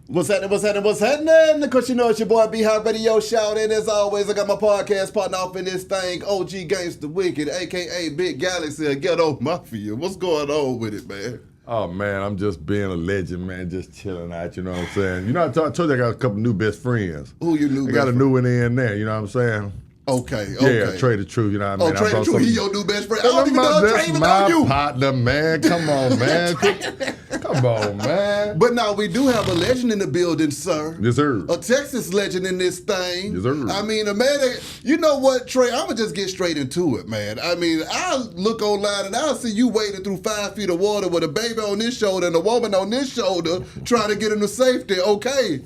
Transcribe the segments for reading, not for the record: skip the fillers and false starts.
What's happening? What's happening? What's happening? Of course, you know it's your boy B-High Radio Shout. And as always, I got my podcast partner off in this thing, OG Gangsta Wicked, a.k.a. Big Galaxy, Ghetto Mafia. What's going on with it, man? Oh, man, I'm just being a legend, man, just chilling out, you know what I'm saying? You know, I told you I got a couple new best friends. Who your new I best got a friend? new one in there, you know what I'm saying? Okay. Yeah, Trae the True, you know what I mean? Trae the True, he your new best friend. I don't even know if Trae even know you. Partner, man. Come on, man. Come on, man. But now we do have a legend in the building, sir. Yes, sir. A Texas legend in this thing. Yes, sir. I mean, a man that, you know what, Trae, I'm going to just get straight into it, man. I mean, I look online and I'll see you wading through 5 feet of water with a baby on this shoulder and a woman on this shoulder trying to get into safety. Okay.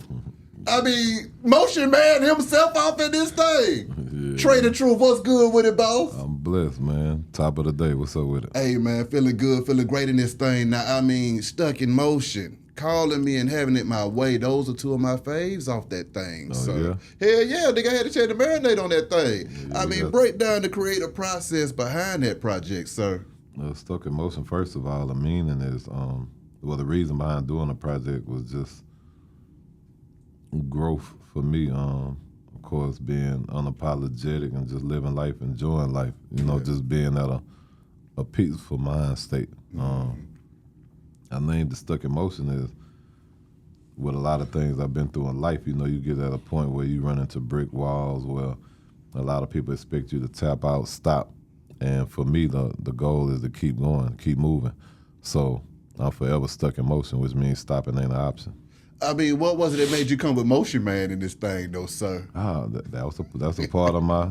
I mean, Motion Man himself off in this thing. Yeah. Trae the Truth, what's good with it, boss? I'm blessed, man. Top of the day, what's up with it? Hey, man, feeling good, feeling great in this thing. Now, I mean, Stuck in Motion, Calling Me and Having It My Way, those are two of my faves off that thing. Oh, so, yeah? Hell yeah, nigga, I had a chance to marinate on that thing. Yeah, I mean, break down the creative process behind that project, sir. Stuck in Motion, first of all, the meaning is, the reason behind doing the project was just growth for me. Of course, being unapologetic and just living life, enjoying life. You know, just being at a peaceful mind state. I named it Stuck in Motion is with a lot of things I've been through in life. You know, you get at a point where you run into brick walls where a lot of people expect you to tap out, stop. And for me, the goal is to keep going, keep moving. So I'm forever stuck in motion, which means stopping ain't an option. I mean, what was it that made you come with Motion Man in this thing, though, sir? That's a part of my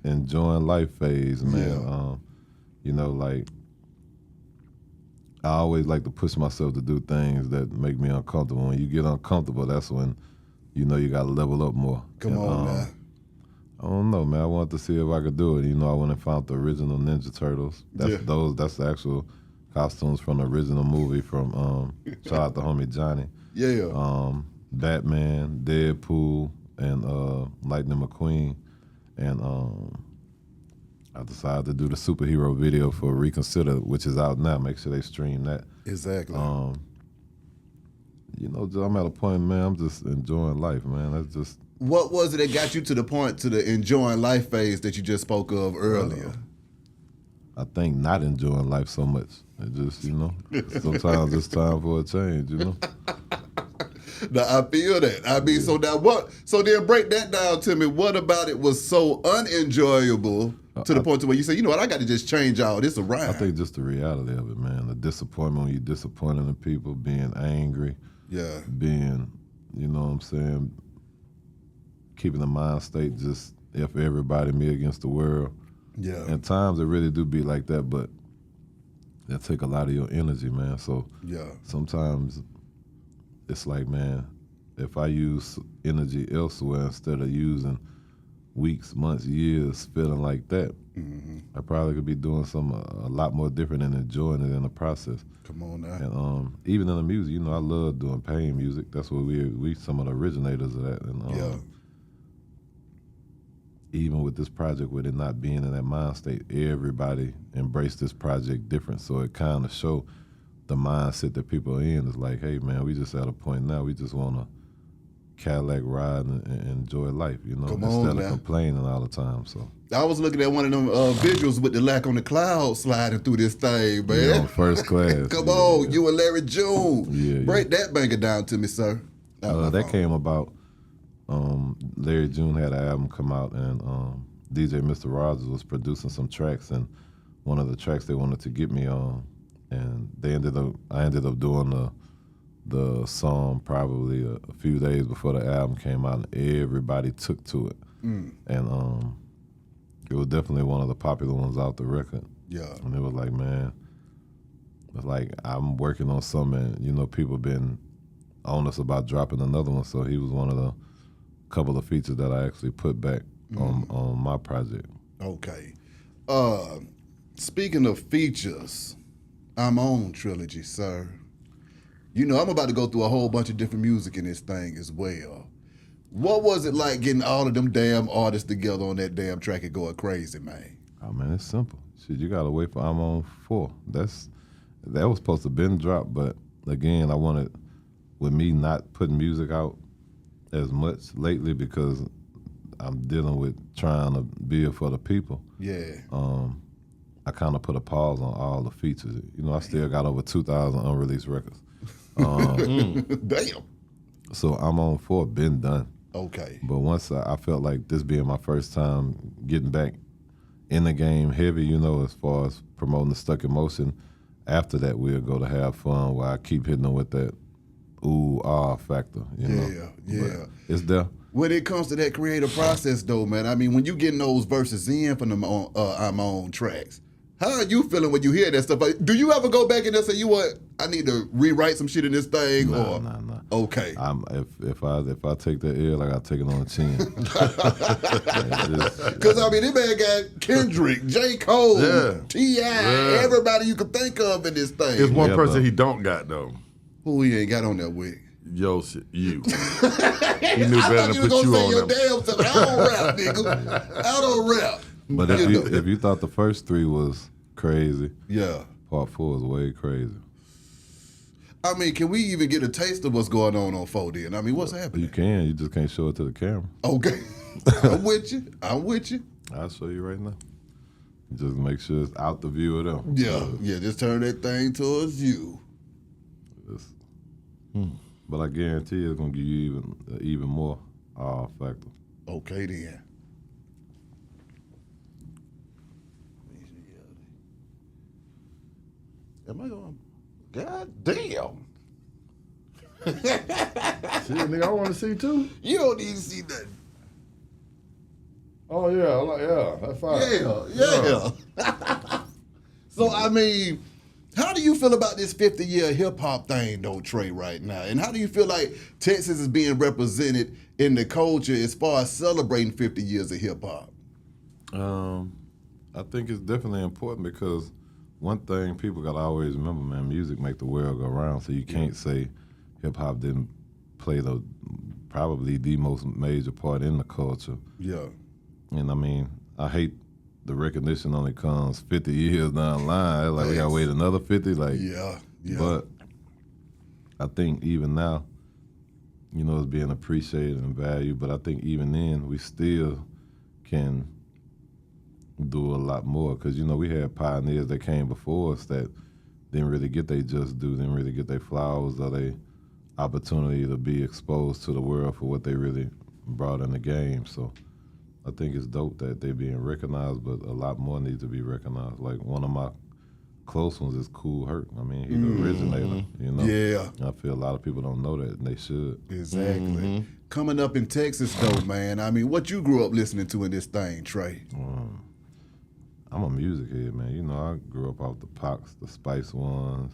enjoying life phase, man. Yeah. You know, like, I always like to push myself to do things that make me uncomfortable. When you get uncomfortable, that's when you know you got to level up more. Come on, man. I don't know, man. I wanted to see if I could do it. You know, I went and found the original Ninja Turtles. That's the actual costumes from the original movie from shout out to homie Johnny. Yeah. Batman, Deadpool, and Lightning McQueen. And I decided to do the superhero video for Reconsider, which is out now. Make sure they stream that. Exactly. You know, I'm at a point, man, I'm just enjoying life, man. That's just... What was it that got you to the point, to the enjoying life phase that you just spoke of earlier? I think not enjoying life so much. It just, you know, sometimes it's time for a change, you know? Now, I feel that. I mean, so now what? So then break that down to me. What about it was so unenjoyable to the point to where you say, you know what, I got to just change all this around? I think just the reality of it, man. The disappointment when you're disappointing the people, being angry. Yeah. Being, you know what I'm saying, keeping the mind state just if everybody, me against the world. Yeah. And times it really do be like that, but that take a lot of your energy, man. So yeah, sometimes it's like, man, if I use energy elsewhere instead of using weeks, months, years feeling like that, I probably could be doing something a lot more different and enjoying it in the process. Come on now. And even in the music, you know, I love doing pain music. That's what we some of the originators of that. And even with this project, with it not being in that mind state, everybody embraced this project different. So it kind of showed the mindset that people are in. It's like, hey, man, we just at a point now, we just want to Cadillac ride and enjoy life, you know, instead of complaining all the time. So I was looking at one of them visuals with the lack on the cloud sliding through this thing, man. Yeah, first class. Come on, you and Larry June. Break that banger down to me, sir. That came about, Larry June had an album come out, and DJ Mr. Rogers was producing some tracks, and one of the tracks they wanted to get me on, and I ended up doing the song probably a few days before the album came out, and everybody took to it. And it was definitely one of the popular ones out the record. Yeah. And it was like, man, it's like I'm working on something, and, you know, people been on us about dropping another one, so he was one of the couple of features that I actually put back on my project. Okay. Speaking of features, I'm on Trilogy, sir. You know, I'm about to go through a whole bunch of different music in this thing as well. What was it like getting all of them damn artists together on that damn track and going crazy, man? Oh, man, it's simple. Shit, you got to wait for I'm On 4. That was supposed to have been dropped, but again, I wanted with me not putting music out as much lately because I'm dealing with trying to build for the people. Yeah. I kind of put a pause on all the features. You know, I still got over 2,000 unreleased records. Damn. So I'm on 4, been done. Okay. But once I felt like this being my first time getting back in the game heavy, you know, as far as promoting the Stuck in Motion, after that we'll go to have fun where I keep hitting them with that ooh, ah factor, you know. Yeah. But it's there. When it comes to that creative process, though, man, I mean, when you getting those verses in from them I'm on tracks, how are you feeling when you hear that stuff? Do you ever go back and just say, you what, I need to rewrite some shit in this thing? Nah. Okay. If I take that L, I gotta take it on the chin. Because, I mean, this man got Kendrick, J. Cole, T.I., everybody you can think of in this thing. It's one person he don't got, though. Who he ain't got on that with? Yo, shit, you. He knew better than put you on your them. damn self. I don't rap, nigga. I don't rap. But if you thought the first 3 was crazy, yeah, part 4 is way crazy. I mean, can we even get a taste of what's going on 4 then? I mean, what's happening? You can. You just can't show it to the camera. Okay. I'm with you. I'll show you right now. Just make sure it's out the view of them. Yeah. Just turn that thing towards you. But I guarantee it's gonna give you even more factor. Okay then. Am I going? God damn. Shit, nigga, I want to see too. You don't need to see nothing. Oh yeah, that's fine. Yeah. So I mean, how do you feel about this 50-year hip hop thing, though, Trae, right now? And how do you feel like Texas is being represented in the culture as far as celebrating 50 years of hip hop? I think it's definitely important because one thing people gotta always remember, man, music make the world go round. So you can't say hip hop didn't play probably the most major part in the culture. Yeah. And I mean, I hate the recognition only comes 50 years down the line. Like we gotta wait another 50. Like yeah. But I think even now, you know, it's being appreciated and valued. But I think even then, we still can do a lot more because, you know, we had pioneers that came before us that didn't really get their just due, didn't really get their flowers or their opportunity to be exposed to the world for what they really brought in the game. So I think it's dope that they're being recognized, but a lot more needs to be recognized. Like one of my close ones is Kool Herc. I mean, he's the originator, you know? Yeah. I feel a lot of people don't know that, and they should. Exactly. Coming up in Texas, though, man, I mean, what you grew up listening to in this thing, Trae? I'm a music head, man. You know, I grew up off the Pox, the Spice Ones,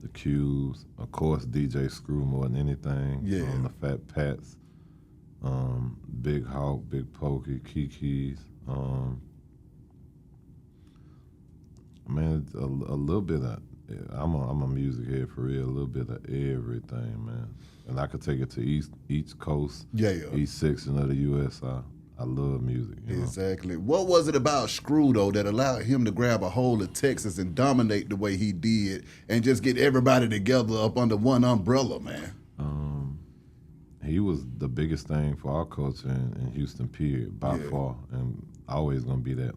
the Cubes, of course, DJ Screw more than anything. Yeah. The Fat Pats, Big Hawk, Big Pokey, Kiki's. Man, a little bit of, I'm a music head for real, a little bit of everything, man. And I could take it to each coast, each section of the U.S. I love music. You know? Exactly. What was it about Screw, though, that allowed him to grab a hold of Texas and dominate the way he did and just get everybody together up under one umbrella, man? He was the biggest thing for our culture in Houston, period, by far, and always gonna be that.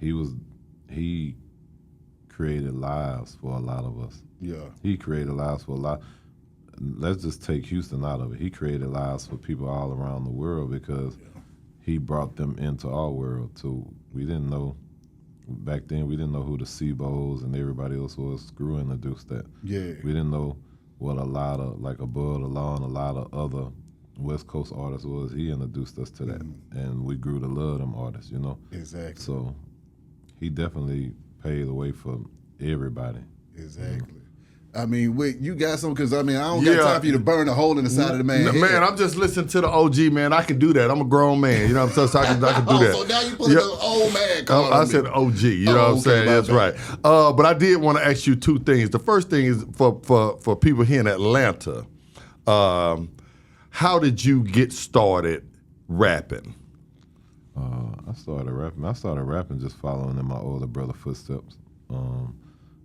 He created lives for a lot of us. Yeah. He created lives for a lot. Let's just take Houston out of it. He created lives for people all around the world because he brought them into our world. So we didn't know, back then we didn't know who the Seabos and everybody else was. Screw introduced that. Yeah. We didn't know what a lot of, like Above the Law and a lot of other West Coast artists was. He introduced us to that. And we grew to love them artists, you know? Exactly. So he definitely paved the way for everybody. Exactly. I mean, you got some, because I mean, I don't got time for you to burn a hole in the side of the man's head. Man, I'm just listening to the OG, man. I can do that. I'm a grown man. You know what I'm saying? So I can do that. So now you put the old man card on I me. said OG. You know what I'm saying? That's right. But I did want to ask you two things. The first thing is for people here in Atlanta, how did you get started rapping? I started rapping just following in my older brother footsteps.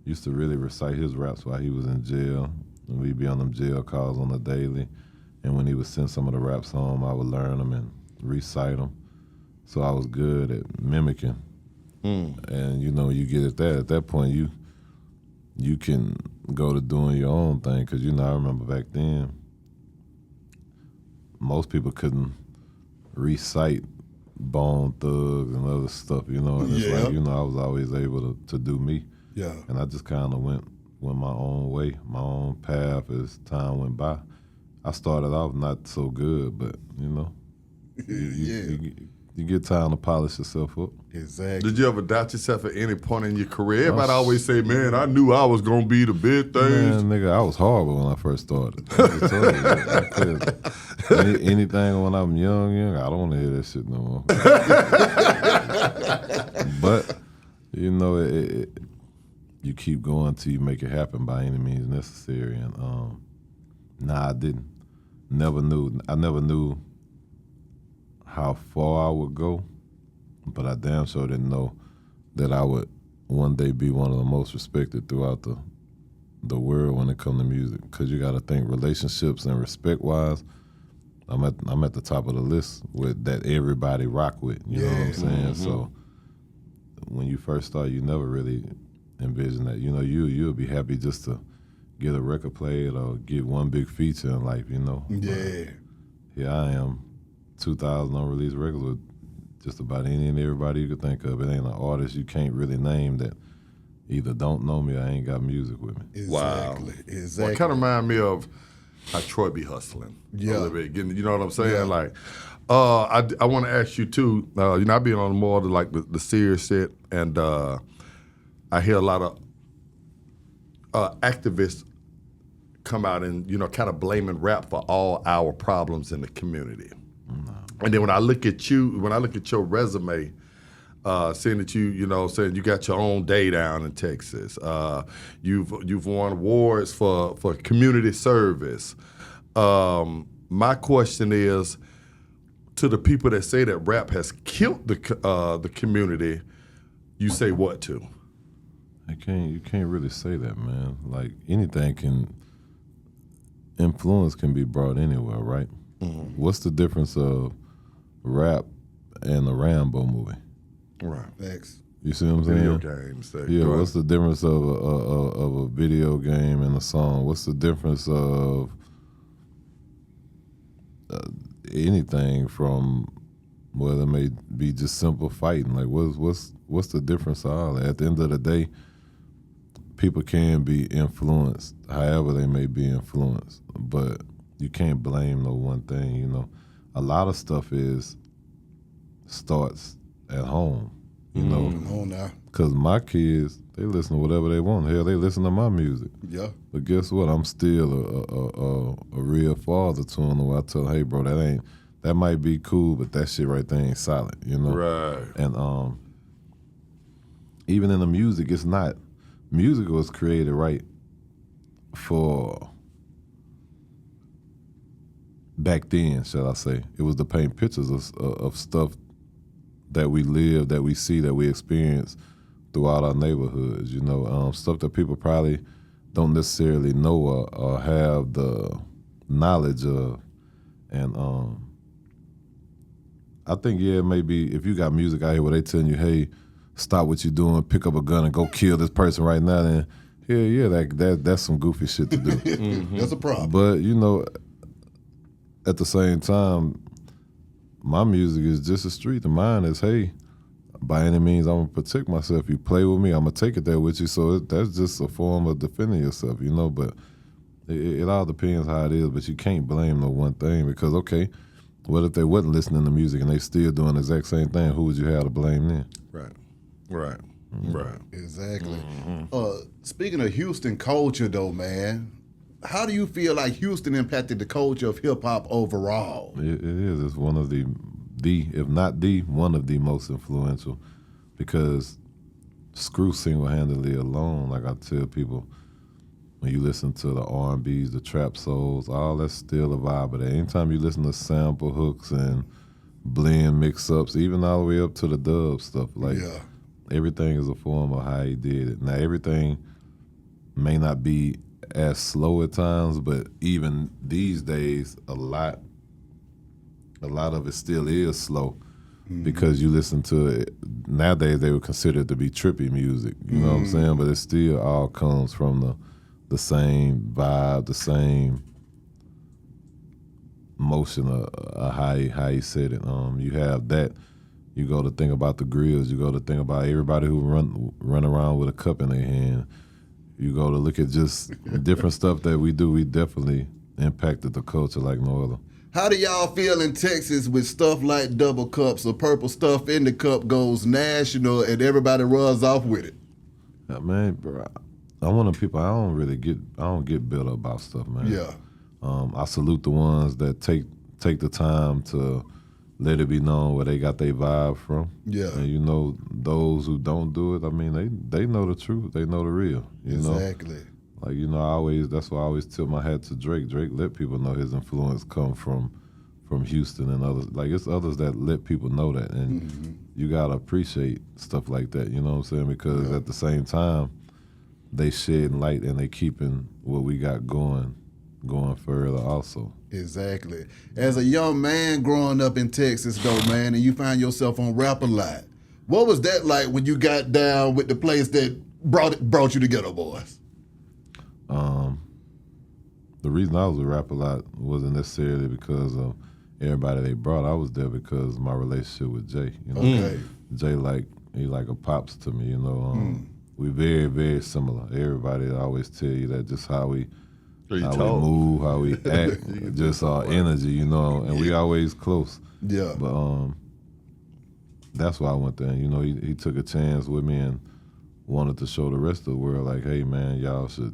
Used to really recite his raps while he was in jail. And we'd be on them jail calls on the daily. And when he would send some of the raps home, I would learn them and recite them. So I was good at mimicking. And, you know, you get at that point, you can go to doing your own thing. Because, you know, I remember back then, most people couldn't recite Bone Thugs and other stuff, you know. And it's like, you know, I was always able to do me. Yeah. And I just kind of went my own way, my own path as time went by. I started off not so good, but, you know, you get time to polish yourself up. Exactly. Did you ever doubt yourself at any point in your career? Everybody always say, man, I knew I was going to be the big things. Man, nigga, I was horrible when I first started. I just told you, I couldn't. Anything when I'm young, I don't want to hear that shit no more. But, you know, you keep going till you make it happen by any means necessary. And I didn't. I never knew how far I would go, but I damn sure didn't know that I would one day be one of the most respected throughout the world when it comes to music. Because you got to think relationships and respect-wise, I'm at the top of the list with that everybody rock with. You know what I'm saying? Mm-hmm. So when you first start, you never really envision that. You know, you'll be happy just to get a record played or get one big feature in life, you know. Yeah. Here I am, 2,000 unreleased records with just about any and everybody you could think of. It ain't an artist you can't really name that either don't know me or ain't got music with me. Exactly. Wow. Exactly. Well, it kind of remind me of how Trae be hustling. Yeah. A little bit. You know what I'm saying? Yeah. Like, I want to ask you too. You know, I've been on more of the serious shit, and I hear a lot of activists come out and, you know, kind of blaming rap for all our problems in the community. And then when I look at your resume, seeing that you know, saying you got your own day down in Texas, you've won awards for community service. My question is, to the people that say that rap has killed the community, you say what to? You can't really say that, man. Like influence can be brought anywhere, right? Mm-hmm. What's the difference of rap and a Rambo movie? Right. Thanks. You see what I'm saying? Video games. Yeah. What's the difference of a video game and a song? What's the difference of anything from whether it may be just simple fighting? Like what's the difference of all that? At the end of the day, people can be influenced however they may be influenced, but you can't blame no one thing, you know. A lot of stuff starts at home, you know. Come on now. Because my kids, they listen to whatever they want. Hell, they listen to my music. Yeah. But guess what? I'm still a real father to them. Where I tell, hey, bro, that might be cool, but that shit right there ain't solid, you know. Right. And even in the music, it's not. Music was created right for back then, shall I say. It was to paint pictures of stuff that we live, that we see, that we experience throughout our neighborhoods, you know, stuff that people probably don't necessarily know or have the knowledge of. And I think, maybe if you got music out here where they telling you, hey, stop what you're doing, pick up a gun and go kill this person right now, then that's some goofy shit to do. Mm-hmm. That's a problem. But, you know, at the same time, my music is just a street. And mine is, hey, by any means, I'm going to protect myself. You play with me, I'm going to take it there with you. So that's just a form of defending yourself, you know. But it all depends how it is. But you can't blame no one thing because, okay, what if they wasn't listening to music and they still doing the exact same thing? Who would you have to blame then? Right. Right. Right. Exactly. Speaking of Houston culture, though, man, how do you feel like Houston impacted the culture of hip-hop overall? It is. It's one of the, if not the, one of the most influential because Screw single-handedly alone, like I tell people, when you listen to the R&Bs, the trap souls, all that's still a vibe. But anytime you listen to sample hooks and blend mix-ups, even all the way up to the dub stuff, like everything is a form of how he did it. Now, everything may not be as slow at times, but even these days, a lot of it still is slow because you listen to it. Nowadays, they would consider it to be trippy music. You know what I'm saying? But it still all comes from the same vibe, the same motion of how you said it. You have that. You go to think about the grills. You go to think about everybody who run around with a cup in their hand. You go to look at just different stuff that we do. We definitely impacted the culture like no other. How do y'all feel in Texas with stuff like double cups or purple stuff in the cup goes national and everybody runs off with it? Yeah, man, bro, I'm one of the people. I don't get bitter about stuff, man. Yeah. I salute the ones that take the time to let it be known where they got their vibe from. Yeah. And you know, those who don't do it, I mean, they know the truth. They know the real. You know? Exactly. Like, you know, that's why I always tip my hat to Drake. Drake let people know his influence come from Houston and others. Like, it's others that let people know that. And you got to appreciate stuff like that, you know what I'm saying? Because at the same time, they shedding light and they keeping what we got going further also. Exactly. As a young man growing up in Texas, though, man, and you find yourself on Rap a Lot, what was that like when you got down with the place that brought you together, boys? The reason I was with Rap a Lot wasn't necessarily because of everybody they brought. I was there because of my relationship with Jay. You know, Okay. Jay he like a pops to me. You know, we very, very similar. Everybody always tell you that just how we move, how we act, just our energy. You know, and we always close. Yeah. But that's why I went there. You know, he took a chance with me and wanted to show the rest of the world, like, hey man, y'all should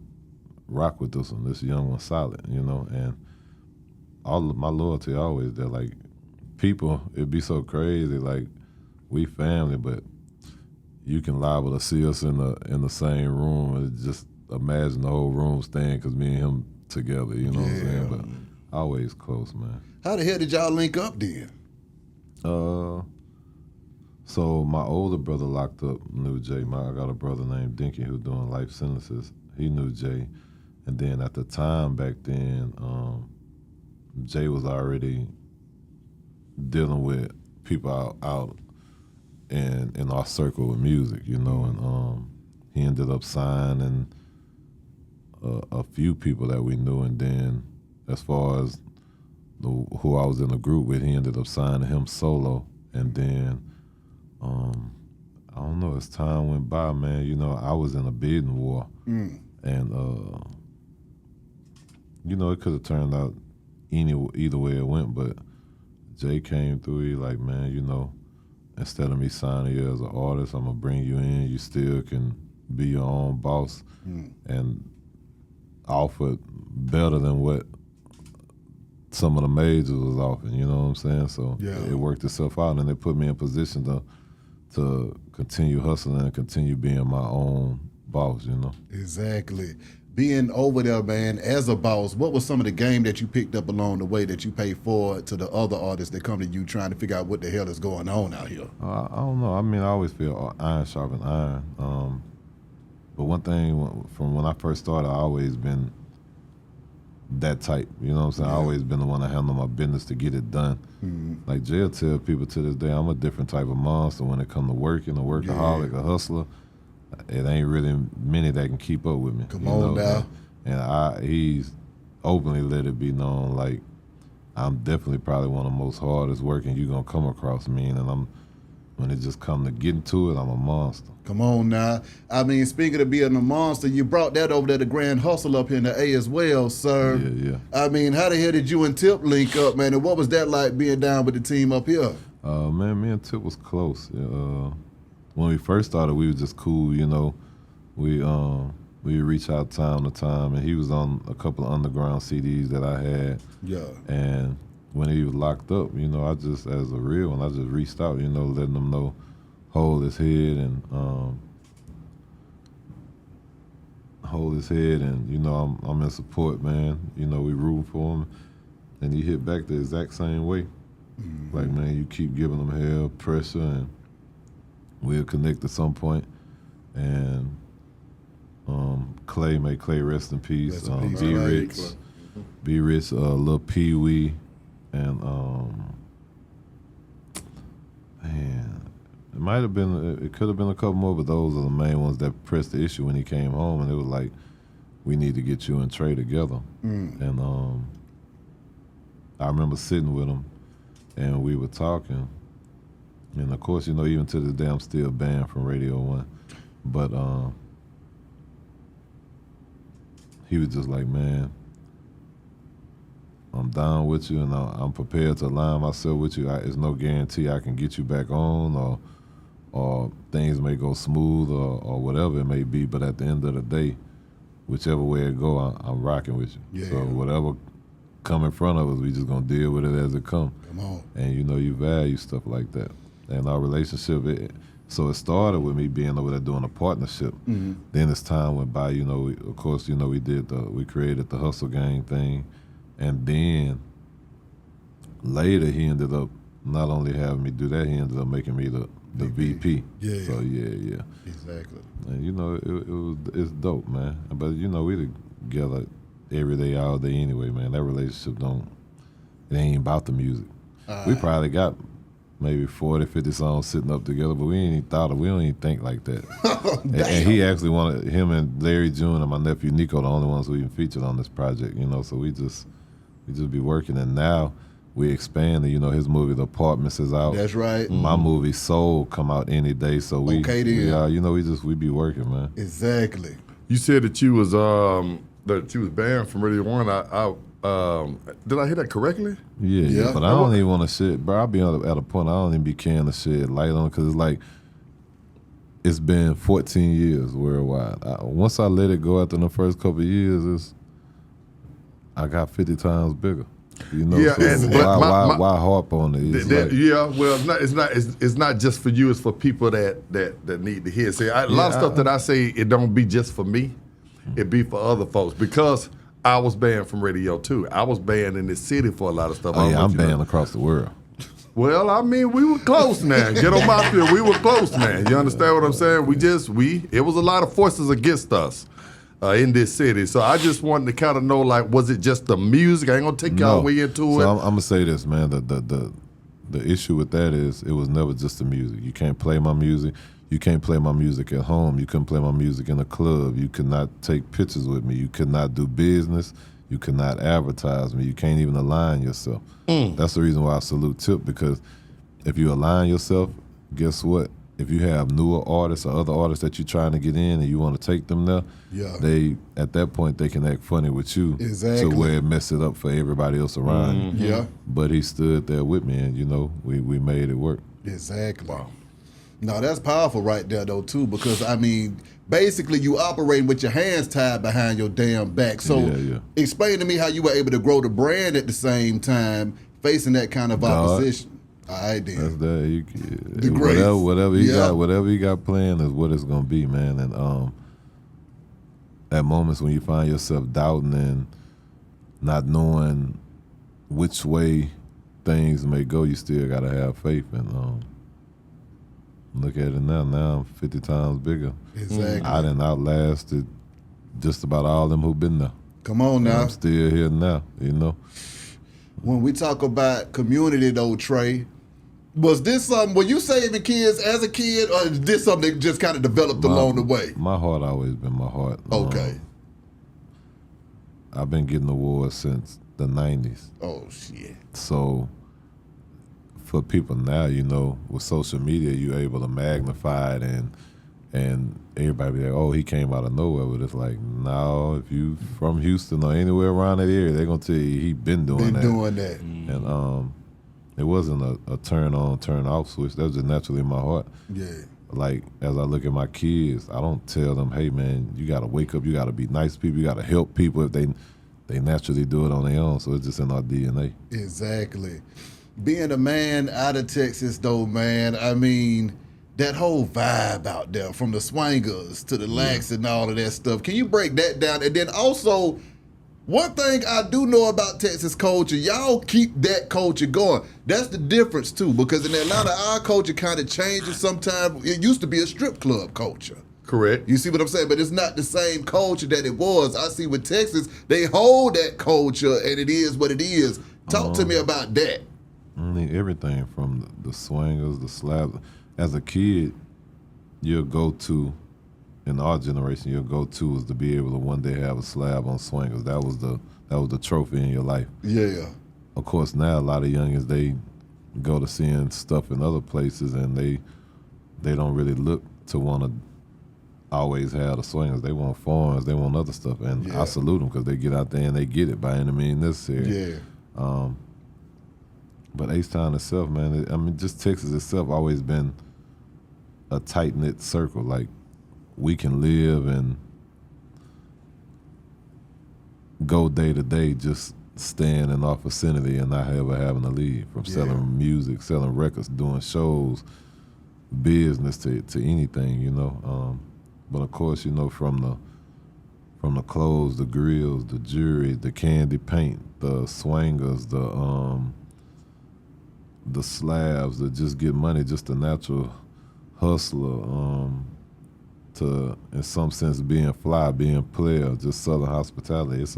rock with this one. This young one solid, you know. And all of my loyalty always there. Like, people, it'd be so crazy. Like, we family, but you can liable to see us in the same room and just imagine the whole room staying because me and him together. You know what I'm saying? But always close, man. How the hell did y'all link up then? So my older brother locked up knew Jay. I got a brother named Dinky who doing life sentences. He knew Jay. And then at the time back then, Jay was already dealing with people out in our circle with music, you know, and he ended up signing a few people that we knew, and then as far as who I was in the group with, he ended up signing him solo, and then I don't know, as time went by, man, you know, I was in a bidding war, and you know, it could have turned out either way it went, but Jay came through. He like, man, you know, instead of me signing you as an artist, I'm gonna bring you in. You still can be your own boss, and offer better than what some of the majors was offering. You know what I'm saying? So it worked itself out, and it put me in position to continue hustling and continue being my own boss. You know? Exactly. Being over there, man, as a boss, what was some of the game that you picked up along the way that you pay forward to the other artists that come to you trying to figure out what the hell is going on out here? I don't know. I mean, I always feel iron sharpen iron. But one thing, from when I first started, I always been that type. You know what I'm saying? I always been the one to handle my business to get it done. Like Jay'll tell people to this day, I'm a different type of monster when it come to working, a workaholic, a hustler. It ain't really many that can keep up with me. Come on now. And he's openly let it be known, like, I'm definitely probably one of the most hardest working you're going to come across me. And when it just come to getting to it, I'm a monster. Come on now. I mean, speaking of being a monster, you brought that over there to Grand Hustle up here in the A as well, sir. Yeah. I mean, how the hell did you and Tip link up, man? And what was that like being down with the team up here? Man, me and Tip was close. When we first started, we were just cool, you know. We reach out time to time, and he was on a couple of underground CDs that I had. Yeah. And when he was locked up, you know, I just, as a real one, I just reached out, you know, letting him know, hold his head and you know, I'm in support, man. You know, we rooting for him, and he hit back the exact same way. Like, man, you keep giving him hell, pressure, and we'll connect at some point. And Clay, may Clay rest in peace. Rest in peace, Be Clay. Rich, Be Rich, Lil Pee Wee, and man, it might have been, it could have been a couple more, but those are the main ones that pressed the issue when he came home, and it was like, we need to get you and Trae together. And I remember sitting with him, and we were talking, and of course, you know, even to this day, I'm still banned from Radio 1, but he was just like, man, I'm down with you, and I'm prepared to align myself with you. It's no guarantee I can get you back on, or things may go smooth, or whatever it may be. But at the end of the day, whichever way it go, I'm rocking with you. Yeah. So whatever come in front of us, we just gonna deal with it as it come. Come on. And you know, you value stuff like that. And our relationship, so it started with me being over there doing a partnership. Then as time went by, you know, of course, you know, we created the Hustle Gang thing. And then later he ended up not only having me do that, he ended up making me the VP. Yeah. So yeah. Exactly. And you know, it's dope, man. But you know, we together every day, all day anyway, man. That relationship it ain't about the music. We probably got maybe 40, 50 songs sitting up together, but we ain't even we don't even think like that. and he actually wanted, him and Larry June and my nephew Nico, the only ones who even featured on this project, you know, so we just be working, and now we expanding. You know, his movie The Apartments is out. That's right. My movie Soul come out any day, so we you know, we be working, man. Exactly. You said that you was banned from Radio 1. I did I hear that correctly? Yeah. But I don't even want to shit, bro. I be at a point I don't even be caring to shed light on, because it's like, it's been 14 years worldwide. Once I let it go after the first couple of years, I got 50 times bigger. You know, Yeah, so why harp on it? Yeah, well, it's not just for you. It's for people that need to hear. See, a lot of stuff that I say, it don't be just for me. It be for other folks, because I was banned from radio too. I was banned in this city for a lot of stuff. Oh yeah, I'm banned across the world. Well, I mean, we were close now. Get on my field. We were close now. You understand what I'm saying? It was a lot of forces against us in this city. So I just wanted to kind of know, like, was it just the music? I ain't gonna take y'all way into it. I'm gonna say this, man. The issue with that is, it was never just the music. You can't play my music. You can't play my music at home. You couldn't play my music in a club. You could not take pictures with me. You could not do business. You could not advertise me. You can't even align yourself. That's the reason why I salute Tip, because if you align yourself, guess what? If you have newer artists or other artists that you're trying to get in and you want to take them there, they, at that point, they can act funny with you to where it mess it up for everybody else around you. Yeah. But he stood there with me, and you know, we made it work. Exactly. Wow. No, that's powerful right there, though, too, because, I mean, basically you operating with your hands tied behind your damn back. So explain to me how you were able to grow the brand at the same time, facing that kind of opposition. All right, then. That's that. Whatever you got playing is what it's gonna be, man. And at moments when you find yourself doubting and not knowing which way things may go, you still gotta have faith. And look at it now. Now I'm 50 times bigger. Exactly. I done outlasted just about all them who been there. Come on now. I'm still here now, you know. When we talk about community, though, Trae, was this something, were you saving kids as a kid, or is this something that just kind of developed along the way? My heart always been my heart. Okay. I've been getting awards since the 90s. Oh, shit. So for people now, you know, with social media, you're able to magnify it, and everybody be like, oh, he came out of nowhere. But it's like, no, if you from Houston or anywhere around that area, they're going to tell you he been doing that. And it wasn't a turn on, turn off switch. That was just naturally in my heart. Yeah. Like, as I look at my kids, I don't tell them, hey, man, you got to wake up, you got to be nice to people, you got to help people if they naturally do it on their own. So it's just in our DNA. Exactly. Being a man out of Texas, though, man, I mean, that whole vibe out there, from the swingers to the lax and all of that stuff. Can you break that down? And then also, one thing I do know about Texas culture, y'all keep that culture going. That's the difference, too, because in Atlanta, our culture kind of changes sometimes. It used to be a strip club culture. Correct. You see what I'm saying? But it's not the same culture that it was. I see with Texas, they hold that culture, and it is what it is. Talk to me about that. I mean, everything from the swingers, the slabs. As a kid, your go-to, in our generation, your go-to was to be able to one day have a slab on swingers. That was the trophy in your life. Yeah. Of course, now a lot of youngins, they go to seeing stuff in other places, and they don't really look to want to always have the swingers. They want foreigns, they want other stuff, and I salute them because they get out there and they get it by any means necessary. Yeah. But H-Town itself, man, just Texas itself always been a tight-knit circle. Like, we can live and go day to day just staying in our vicinity and not ever having to leave, from selling music, selling records, doing shows, business to anything, you know. But of course, you know, from the clothes, the grills, the jewelry, the candy paint, the swingers, the slabs, that just get money, just a natural hustler, to, in some sense, being fly, being player, just Southern hospitality. It's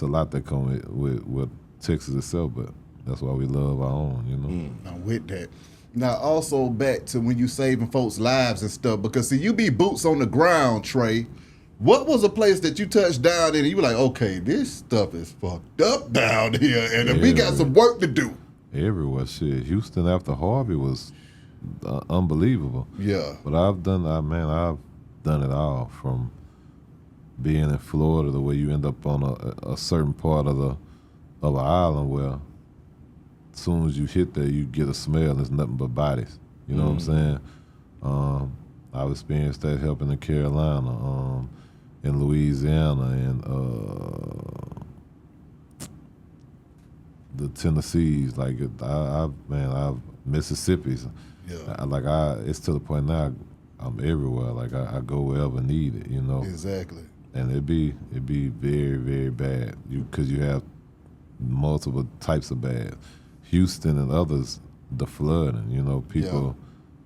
a lot that come with Texas itself, but that's why we love our own, you know. I'm with that. Now, also back to when you saving folks' lives and stuff, because see, you be boots on the ground, Trae. What was a place that you touched down in and you were like, okay, this stuff is fucked up down here, and we got some work to do? Everywhere, shit. Houston after Harvey was unbelievable. Yeah. But I've done it all, from being in Florida, the way you end up on a certain part of an island where as soon as you hit there, you get a smell and it's nothing but bodies. You know what I'm saying? I've experienced that helping in Carolina, in Louisiana, and the Tennessees. Like, I've Mississippi's. Yeah. It's to the point now I'm everywhere. Like, I go wherever needed, you know. Exactly. And it'd be very, very bad. Because you have multiple types of bad. Houston and others, the flooding, you know, people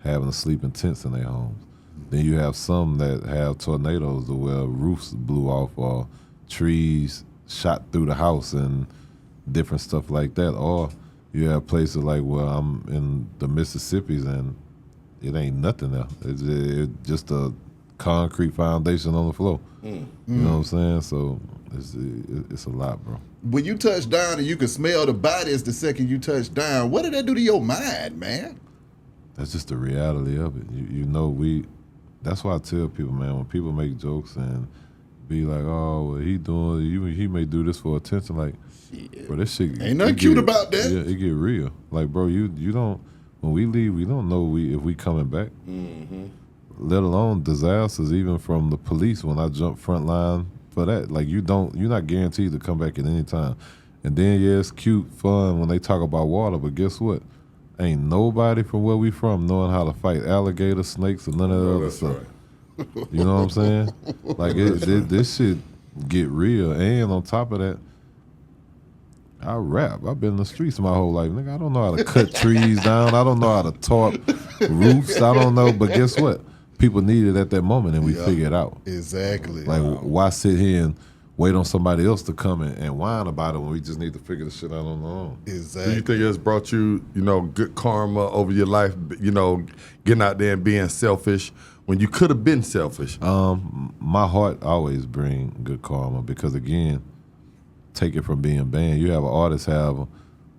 having to sleep in tents in their homes. Then you have some that have tornadoes where roofs blew off or trees shot through the house and different stuff like that. Or you have places like where I'm in the Mississippis and it ain't nothing there. It's just a concrete foundation on the floor. You know what I'm saying? So it's a lot, bro. When you touch down and you can smell the bodies the second you touch down, what did that do to your mind, man? That's just the reality of it. You know, that's why I tell people, man, when people make jokes and be like, oh, well, he may do this for attention, like, bro, this shit ain't nothing cute about that. Yeah, it get real. Like, bro, you don't, when we leave, we don't know if we coming back. Let alone disasters, even from the police. When I jump front line for that, like, you're not guaranteed to come back at any time. And then it's cute, fun when they talk about water, but guess what? Ain't nobody from where we from knowing how to fight alligators, snakes, or none of that other stuff. Right. You know what I'm saying? Like, this shit get real. And on top of that, I rap. I've been in the streets my whole life. Nigga, I don't know how to cut trees down. I don't know how to tarp roofs. I don't know. But guess what? People need it at that moment, and we figure it out. Exactly. Like, why sit here and wait on somebody else to come and whine about it when we just need to figure the shit out on our own? Exactly. Do you think it's brought you, good karma over your life, getting out there and being selfish when you could have been selfish? My heart always bring good karma because, again, take it from being banned. You have an artist have a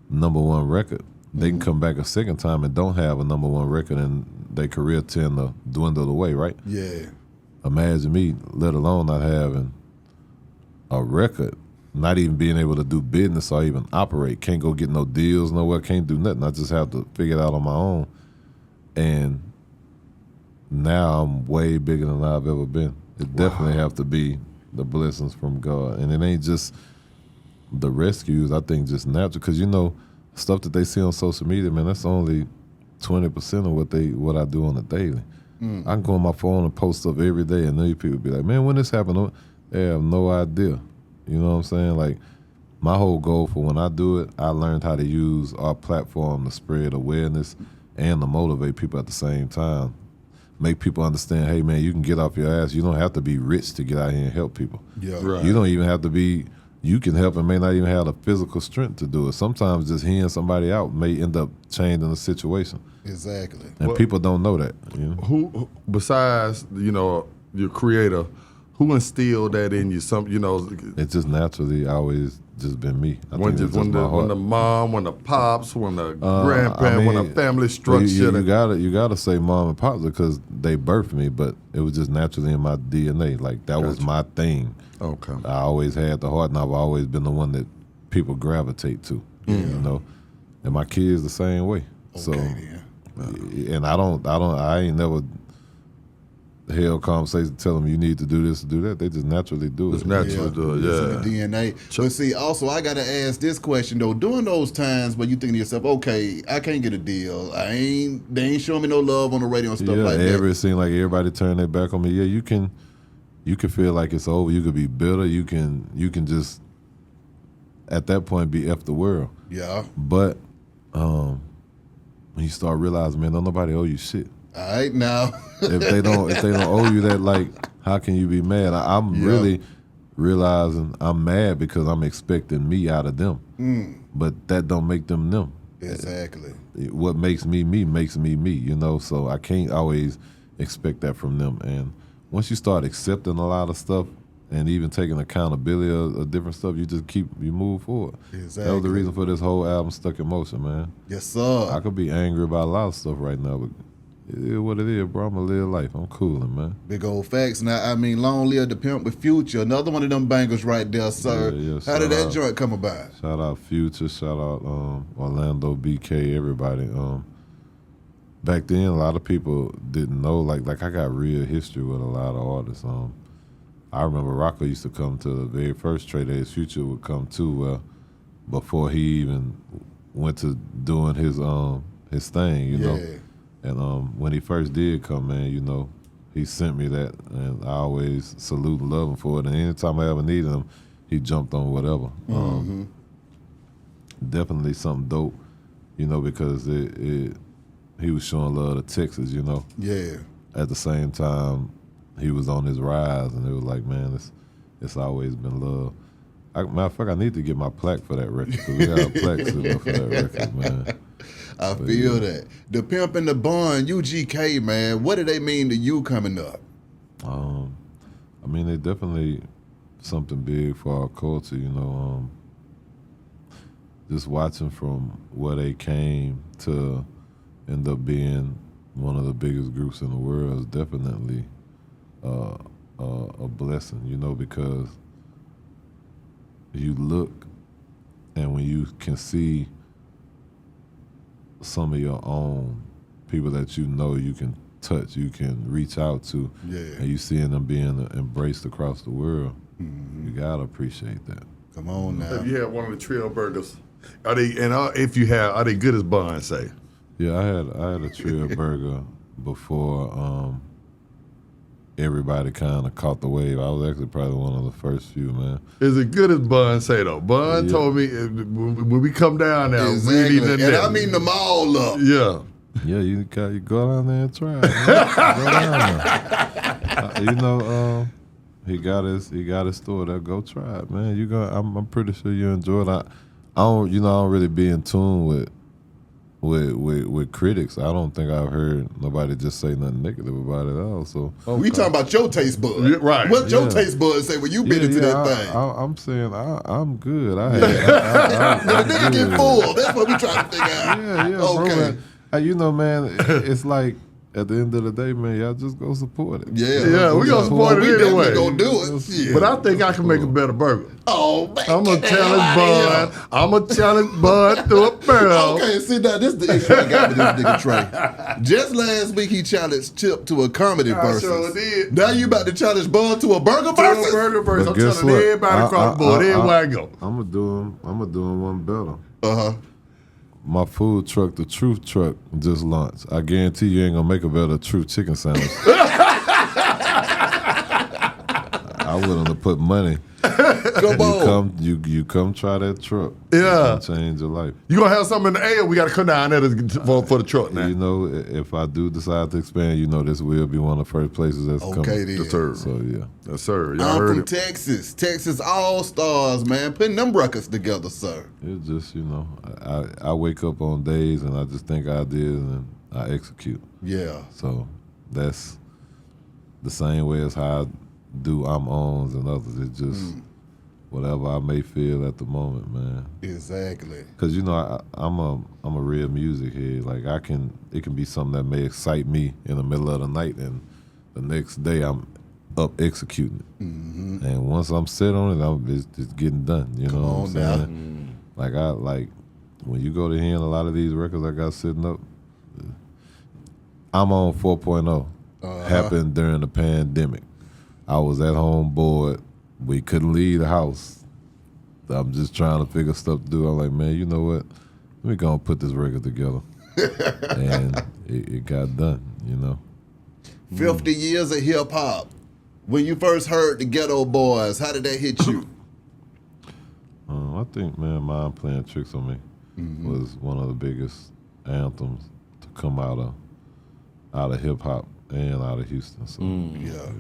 #1 record. They can come back a second time and don't have a #1 record and their career tend to dwindle away, right? Yeah. Imagine me, let alone not having a record, not even being able to do business or even operate, can't go get no deals nowhere, can't do nothing. I just have to figure it out on my own. And now I'm way bigger than I've ever been. It definitely have to be the blessings from God. And it ain't just the rescues, I think just natural. Because, stuff that they see on social media, man, that's only 20% of what I do on a daily. I can go on my phone and post stuff every day and then people be like, man, when this happened? They have no idea. You know what I'm saying? Like, my whole goal for when I do it, I learned how to use our platform to spread awareness and to motivate people at the same time. make people understand, hey, man, you can get off your ass. You don't have to be rich to get out here and help people. Yeah. Right. You don't even have to be, you can help and may not even have the physical strength to do it. Sometimes just hearing somebody out may end up changing the situation. Exactly. And people don't know that. You know? Who besides, your creator, who instilled that in you? It's just naturally always just been me. I when think it's just my heart. when the mom, when the pops, when the grandparent, when the family structure. You gotta say mom and pops because they birthed me, but it was just naturally in my DNA. Like that was my thing. Okay. I always had the heart, and I've always been the one that people gravitate to. You know, and my kids the same way. And I ain't never held conversations tell them you need to do this or do that. They just naturally do it. It's naturally do it, yeah. It's in the DNA. But see, also I gotta ask this question though. During those times where you think to yourself, okay, I can't get a deal. They ain't showing me no love on the radio and stuff like that. It seemed like everybody turned their back on me. Yeah, you can feel like it's over. You could be bitter. You can just at that point be F the world. Yeah. But when you start realizing, man, don't nobody owe you shit. All right, now. if they don't owe you that, like, how can you be mad? I'm really realizing I'm mad because I'm expecting me out of them. But that don't make them them. Exactly. What makes me makes me me, so I can't always expect that from them. And once you start accepting a lot of stuff and even taking accountability of different stuff, you move forward. Exactly. That was the reason for this whole album, Stuck in Motion, man. Yes, sir. I could be angry about a lot of stuff right now, but it is what it is, bro. I'm going to live life. I'm cooling, man. Big old facts. Now, long live the Pimp with Future. Another one of them bangers right there, sir. Yeah, How did that joint come about? Shout out Future. Shout out Orlando, BK, everybody. Back then, a lot of people didn't know. Like I got real history with a lot of artists. I remember Rocco used to come to the very first Trae Days. Future would come too, before he even went to doing his thing, you know. And when he first did come, man, he sent me that, and I always salute and love him for it. And anytime I ever needed him, he jumped on whatever. Definitely something dope, because he was showing love to Texas, Yeah. At the same time, he was on his rise, and it was like, man, it's always been love. Matter of fact, I need to get my plaque for that record, because we got a plaque sitting up for that record, man. I feel that. The Pimp and the Bun, UGK, man, what do they mean to you coming up? They're definitely something big for our culture, just watching from where they came to end up being one of the biggest groups in the world is definitely a blessing, because you look and when you can see some of your own people that you can touch, you can reach out to, and you seeing them being embraced across the world, you gotta appreciate that. Come on now. Have you had one of the Trio burgers? Are they good as Bun say? Yeah, I had a Trio burger before everybody kind of caught the wave. I was actually probably one of the first few, man. Is it good as Bun say though? Bun told me when we come down there, exactly. we need and I mean them all up. Yeah. Yeah, you go down there and try it. Go down there. He got his store there. Go try it, man. I'm pretty sure you enjoy it. I don't really be in tune with critics. I don't think I've heard nobody just say nothing negative about it at all. So we talking about your taste bud, right? What your taste bud say when you been into that thing? I'm saying I'm good. The nigga get full. That's what we trying to figure out. Yeah, okay. Bro, man. It's like at the end of the day, man, y'all just go support it. Yeah, we gonna support it anyway. We gonna do it. Yeah. But I think I can make a better burger. Oh man, I'm gonna challenge Bun to a barrel. Okay, see now this is the issue I got with this nigga Trae. Just last week he challenged Tip to a comedy versus. Sure did. Now you about to challenge Bun to a burger versus? To a burger versus. I'm guess telling what? everybody across the board, everywhere I go. I'm gonna do him one better. My food truck, the Truth Truck, just launched. I guarantee you ain't gonna make a better Truth chicken sandwich. I willing to put money Come on. You come try that truck. Yeah. It's gonna change your life. You gonna have something in the air? We got to come down there for the truck now. You know, if I do decide to expand, you know, this will be one of the first places that's coming. Okay, then. Yes, sir. So yeah. Yes, sir. Y'all I'm heard from it. Texas All-Stars, man. Putting them records together, sir. It's just, you know, I wake up on days and I just think ideas and I execute. Yeah. So that's the same way as how I do I'm ons and others. It's just whatever I may feel at the moment, man. Exactly. Cause you know I'm a real music head. Like it can be something that may excite me in the middle of the night, and the next day I'm up executing it. Mm-hmm. And once I'm set on it, it's getting done. You know what I'm saying? Like when you go to hearing a lot of these records I got sitting up, I'm on 4.0. Happened during the pandemic. I was at home bored. We couldn't leave the house. I'm just trying to figure stuff to do. I'm like, man, you know what? Let me go and put this record together. And it got done, you know. 50 years of hip-hop. When you first heard the Ghetto Boys, how did that hit you? I think, man, Mind Playing Tricks on Me was one of the biggest anthems to come out of hip-hop and out of Houston. So, Yeah.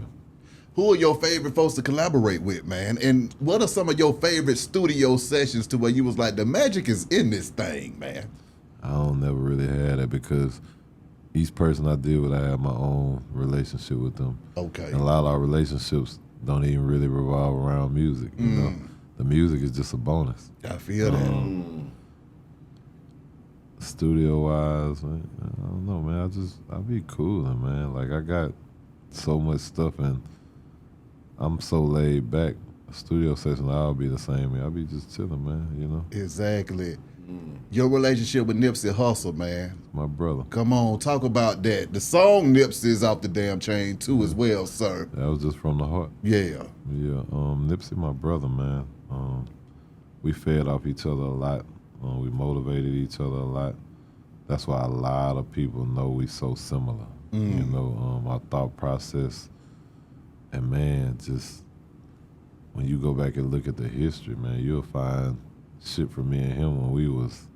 Who are your favorite folks to collaborate with, man? And what are some of your favorite studio sessions to where you was like, the magic is in this thing, man? I don't never really had it because each person I deal with, I have my own relationship with them. Okay. And a lot of our relationships don't even really revolve around music, you know? The music is just a bonus. I feel that. Studio-wise, man, I don't know, man. I be cooling, man. Like, I got so much stuff and I'm so laid back. A studio session, I'll be the same. I'll be just chilling, man, you know? Exactly. Your relationship with Nipsey Hussle, man. My brother. Come on, talk about that. The song Nipsey is off the damn chain too as well, sir. That was just from the heart. Yeah. Yeah, Nipsey, my brother, man. We fed off each other a lot. We motivated each other a lot. That's why a lot of people know we so similar. You know, our thought process. And man, just when you go back and look at the history, man, you'll find shit from me and him when we was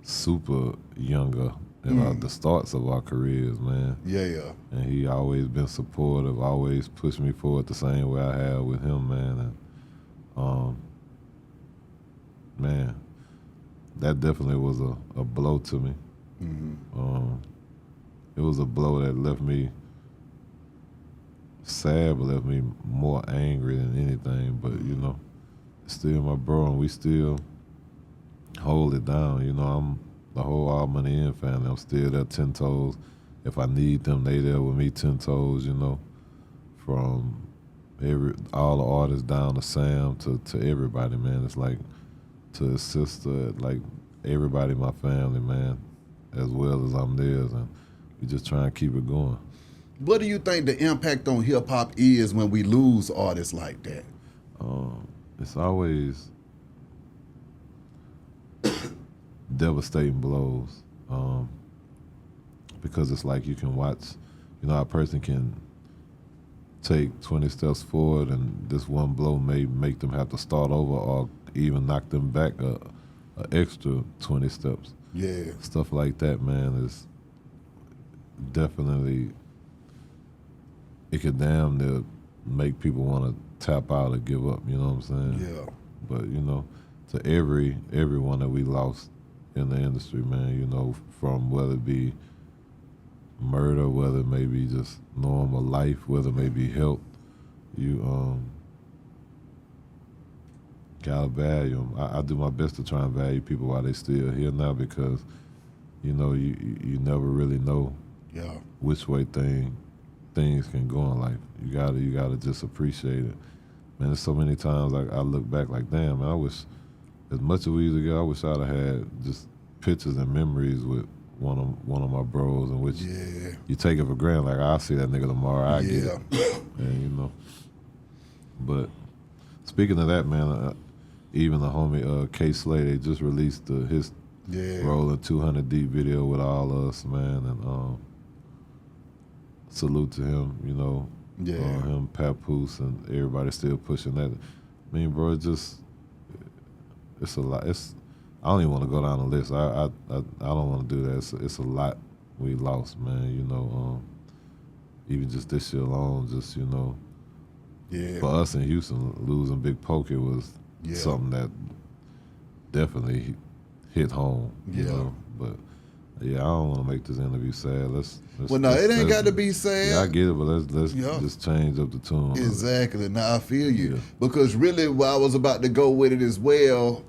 super younger in the starts of our careers, man. Yeah. And he always been supportive, always pushed me forward the same way I have with him, man. And man, that definitely was a blow to me. It was a blow that left me sad, but left me more angry than anything. But you know, still my bro, and we still hold it down. You know, I'm the whole All Money In family. I'm still there 10 toes. If I need them, they there with me 10 toes. You know, from all the artists down to Sam to everybody, man. It's like to his sister, like everybody in my family, man, as well as I'm theirs, and we just try and keep it going. What do you think the impact on hip hop is when we lose artists like that? It's always devastating blows, because it's like you can watch, you know, a person can take 20 steps forward and this one blow may make them have to start over or even knock them back a extra 20 steps. Yeah. Stuff like that, man, is definitely, it could damn near make people want to tap out or give up, you know what I'm saying? Yeah. But, you know, to everyone that we lost in the industry, man, you know, from whether it be murder, whether it may be just normal life, whether it may be health, you gotta value them. I do my best to try and value people while they still here now because, you know, you never really know which way things can go in life. You gotta just appreciate it. Man, there's so many times I look back like, damn, man, I wish, as much as we used to go, I wish I'd have had just pictures and memories with one of my bros, in which you take it for granted. Like, I'll see that nigga tomorrow, I get it. And, you know. But speaking of that, man, even the homie K Slay, they just released his Rolling 200 Deep video with all of us, man, and salute to him, you know. Him, Papoose, and everybody still pushing that. I mean, bro, it's a lot. I don't even want to go down the list. I don't want to do that. It's a lot we lost, man. You know, even just this year alone, just Yeah. for us in Houston, losing Big Pokey was something that definitely hit home. You know, but. Yeah, I don't want to make this interview sad. Let's Well, no, it ain't got to be sad. Yeah, I get it, but let's just change up the tune. Exactly. Now I feel you. Yeah. Because really, where I was about to go with it as well,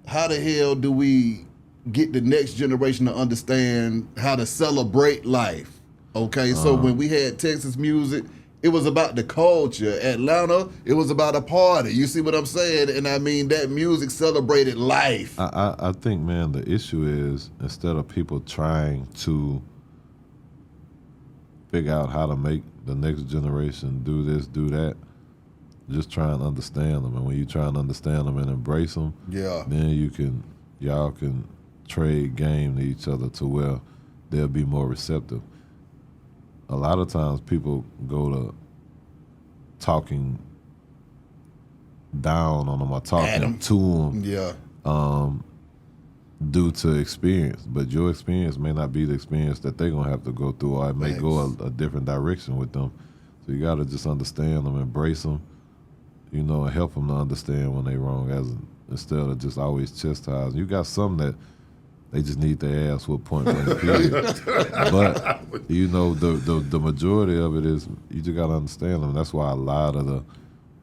how the hell do we get the next generation to understand how to celebrate life? Okay, so when we had Texas music, it was about the culture. Atlanta, it was about a party. You see what I'm saying? And I mean, that music celebrated life. I think, man, the issue is instead of people trying to figure out how to make the next generation do this, do that, just try and understand them. And when you try and understand them and embrace them, then y'all can trade game to each other to where they'll be more receptive. A lot of times people go to talking down on them or talking to them due to experience. But your experience may not be the experience that they're going to have to go through, or it may go a different direction with them. So you got to just understand them, embrace them, and help them to understand when they're wrong instead of just always chastising. You got some that they just need their ass with point blank period. But the majority of it is you just gotta understand them. That's why a lot of the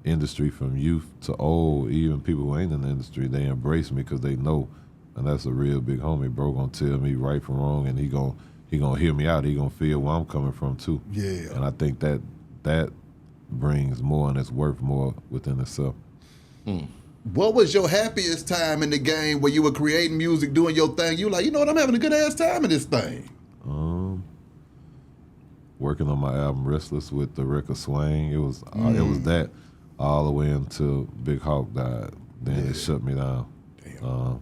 industry, from youth to old, even people who ain't in the industry, they embrace me because they know, and that's a real big homie, bro. Gonna tell me right from wrong, and he gonna hear me out. He gonna feel where I'm coming from too. Yeah. And I think that brings more, and it's worth more within itself. What was your happiest time in the game where you were creating music, doing your thing? You were like, you know what, I'm having a good ass time in this thing. Working on my album Restless with the record Swing. It was that all the way until Big Hawk died. Then it shut me down. Damn.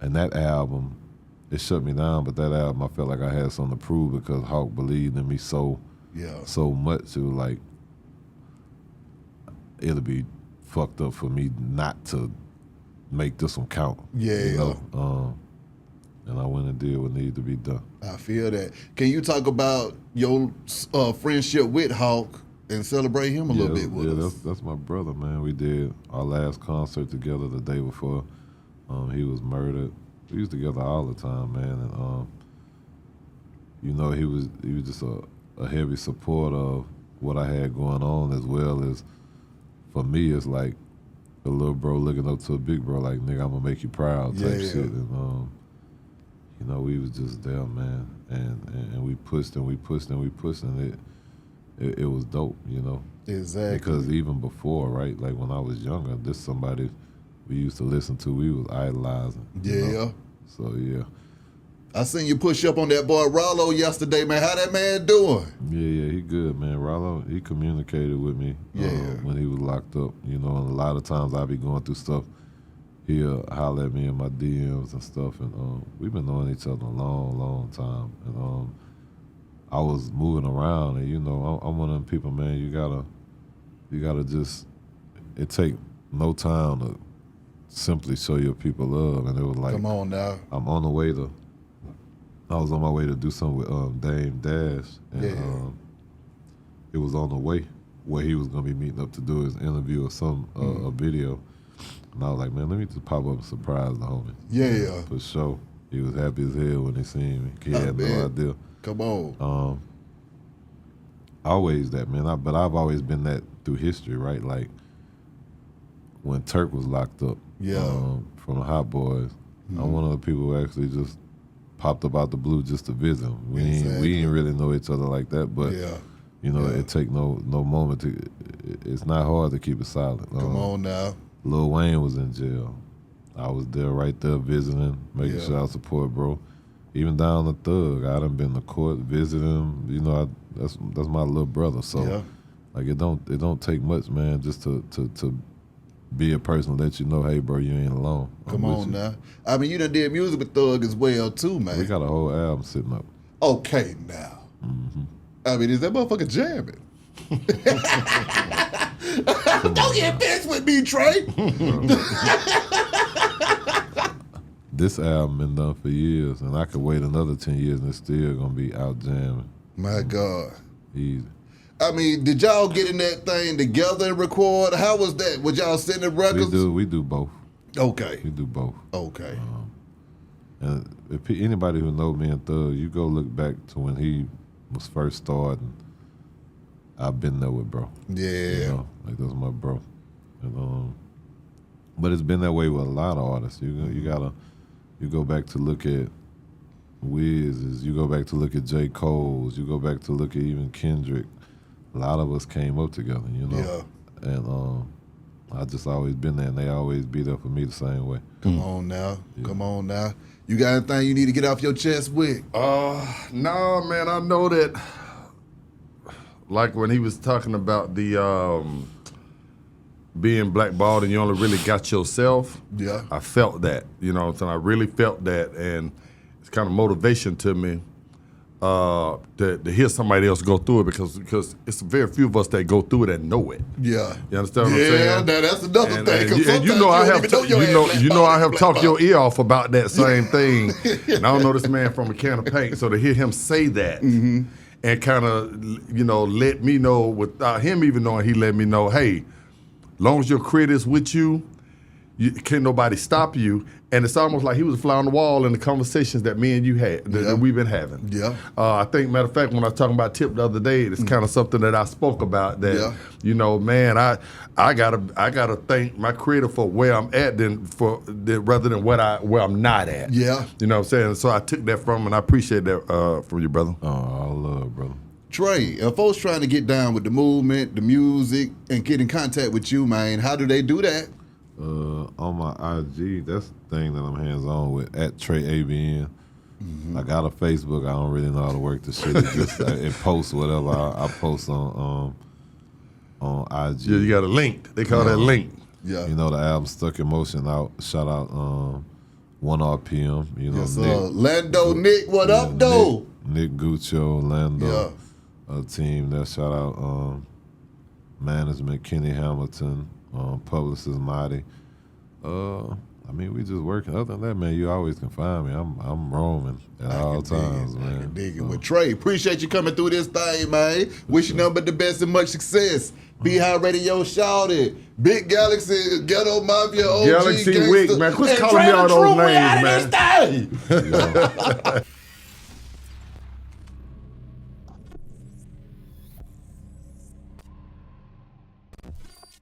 And that album, it shut me down, but that album I felt like I had something to prove because Hawk believed in me so much. It was like, it'll be fucked up for me not to make this one count. And I went and did what needed to be done. I feel that. Can you talk about your friendship with Hawk and celebrate him a little bit with us? That's my brother, man. We did our last concert together the day before he was murdered. We was together all the time, man. And he was just a heavy supporter of what I had going on, as well as, for me, it's like a little bro looking up to a big bro, like, nigga, I'm gonna make you proud type shit. And we was just there, man, and we pushed and we pushed and we pushed, and it was dope, Exactly. Because even before, right, like when I was younger, this somebody we used to listen to, we was idolizing. So yeah. I seen you push up on that boy Ralo yesterday, man. How that man doing? Yeah, he good, man. Ralo, he communicated with me when he was locked up, and a lot of times I be going through stuff. He'll holler at me in my DMs and stuff, and we've been knowing each other a long, long time. And I was moving around, and I'm one of them people, man. You gotta just. It take no time to simply show your people love, and it was like, come on now. I was on my way to do something with Dame Dash, and it was on the way where he was gonna be meeting up to do his interview or a video. And I was like, man, let me just pop up and surprise the homie. Yeah. For sure. He was happy as hell when he seen me. He had no idea. Come on. Always that, man. But I've always been that through history, right? Like when Turk was locked up from the Hot Boys, I'm one of the people who actually just popped up out the blue just to visit him. We ain't really know each other like that, but it take no moment to. It's not hard to keep it silent. Come on now. Lil Wayne was in jail. I was there right there visiting, making sure I support bro. Even down the Thug, I done been to court visiting him. That's my little brother. So like it don't take much, man, just to be a person to let you know, hey bro, you ain't alone. Come on now. I mean, you done did music with Thug as well too, man. We got a whole album sitting up. Okay now. I mean, is that motherfucker jamming? Don't get pissed with me, Trae. This album been done for years, and I could wait another 10 years and it's still gonna be out jamming. My God. Easy. I mean, did y'all get in that thing together and record? How was that? Was y'all sending records? We do both. Okay. We do both. Okay. And if anybody who know me and Thug, you go look back to when he was first starting. I've been there with bro. Yeah. You know, like that's my bro. And, but it's been that way with a lot of artists. You go back to look at Wiz's, you go back to look at J. Cole's, you go back to look at even Kendrick. A lot of us came up together, you know. Yeah. And I just always been there, and they always be there for me the same way. Come on now. Yeah. Come on now. You got anything you need to get off your chest with? No, man. I know that, like when he was talking about the being blackballed and you only really got yourself. Yeah. I felt that, you know what I'm saying? I really felt that, and it's kind of motivation to me to hear somebody else go through it because it's very few of us that go through it and know it. Yeah. You understand what I'm saying? Yeah, that's another thing. And you know I have talked your ear off about that same thing. And I don't know this man from a can of paint, so to hear him say that and kind of, let me know without him even knowing, he let me know, hey, long as your critics with you, can't nobody stop you. And it's almost like he was a fly on the wall in the conversations that me and you had, that we've been having. Yeah. I think, matter of fact, when I was talking about Tip the other day, it's kind of something that I spoke about that, man, I gotta thank my creator for where I'm at rather than where I'm not at. Yeah. You know what I'm saying? So I took that from him, and I appreciate that from you, brother. Oh, all love, brother. Trae, if folks trying to get down with the movement, the music, and get in contact with you, man, how do they do that? On my IG, that's the thing that I'm hands-on with, at Trae ABN. I got a Facebook. I don't really know how to work the shit. It just it posts whatever I post on IG. Yeah, you got a link. They call that link. Yeah. You know, the album Stuck in Motion out. Shout out 1 RPM. You know, yes, Nick. Lando, Nick, what up, though? Nick Guccio, Lando. Yeah. Team that shout out management, Kenny Hamilton, publicist Marty. I mean, we just working. Other than that, man, you always can find me. I'm roaming at all times, man. I can dig it. Well, Trae, appreciate you coming through this thing, man. Wish you nothing but the best and much success. Beehive Radio shouted. Big Galaxy, Ghetto Mafia, OG Galaxy Gangsta. Week, man. Quit calling me all those names, man. We out of this thing.